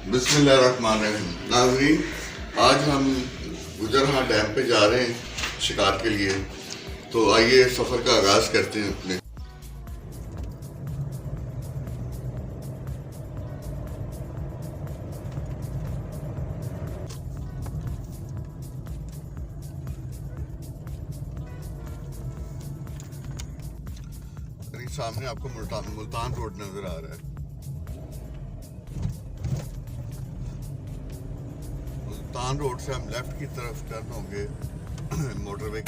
बिस्मिल्लाहिर्रहमानिर्रहीम। नाज़रीन, आज हम गुजरहा डैम पे जा रहे हैं शिकार के लिए। तो आइए सफ़र का आगाज़ करते हैं अपने। सामने आपको मुल्तान रोड नजर आ रहा है। मुल्तान रोड से हम लेफ्ट की तरफ टर्न होंगे मोटरवे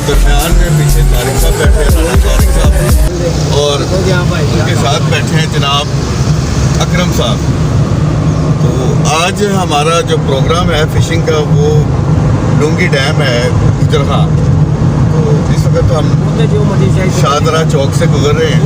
दरमियान में पीछे तारिक साहब बैठे हैं, राना तारिक साहब, और उनके साथ बैठे हैं जनाब अकरम साहब। तो आज हमारा जो प्रोग्राम है फिशिंग का वो डूंगी डैम है गुजरहा। तो इस वक्त तो हम शाहदरा चौक से गुजर रहे हैं।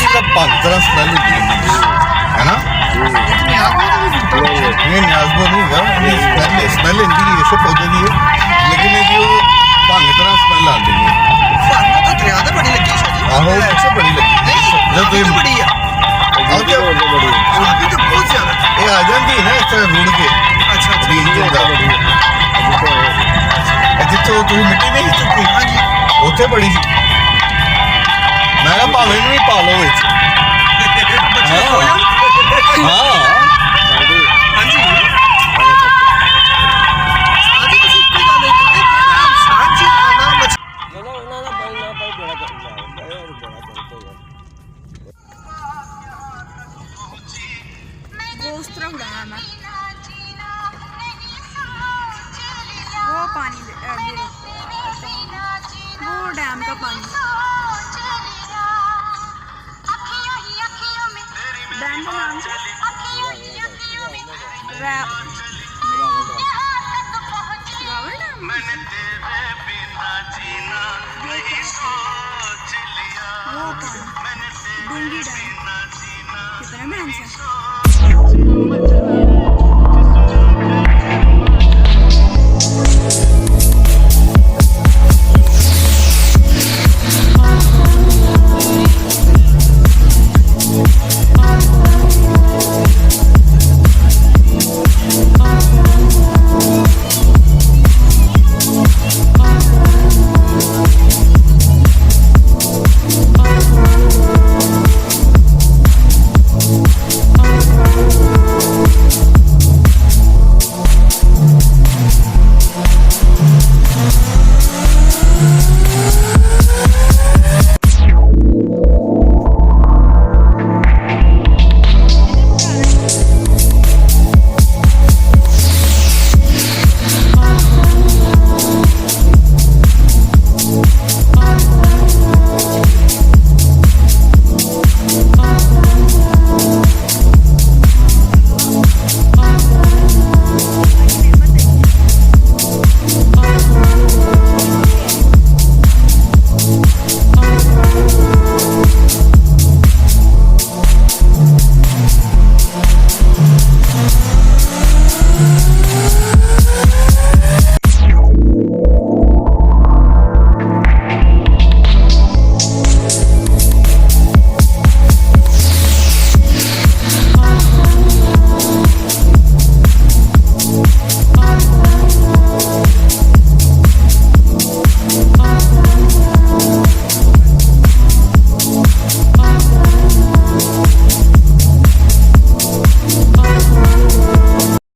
की तरह भंग तरह स्मेल होती है ना? नहीं न्याज़बो नहीं होगा, स्मेल इनकी इसे पौधे की है, लेकिन ये जो भंग तरह स्मेल आती है। आहो पीछे बड़ी लगी जब तुम बड़ी है आगे तो बहुत ज्यादा ये आ जाती है ना इस तरह रूड़ के। अच्छा ठीक है जितो तुम मिट्टी नहीं चुकी ਉੱਥੇ ਬੜੀ ਸੀ ਮੈਂ ਕਿਹਾ ਭਾਵੇਂ ਨੂੰ ਵੀ ਪਾ ਲਓ ਵਿੱਚ ਹਾਂ ਹਾਂਜੀ ਆਜੀ ਤੁਸੀਂ ਕੀ ਗੱਲ ਹੈ ਕਿ ਸਾਂਝੀ ਖਾਣਾ ਮੱਛੀ ਨਾ ਉਹਨਾਂ ਦਾ ਬਾਈ ਨਾ ਬਾਈ ਬੜਾ ਕਰਦਾ ਹੈ ਬੜਾ ਕਰਦਾ वो उस तरफ उड़ाया मैं वो पानी वो डैम का पानी डैम का नाम क्या रावल डैम वो पानी डूंगी डैम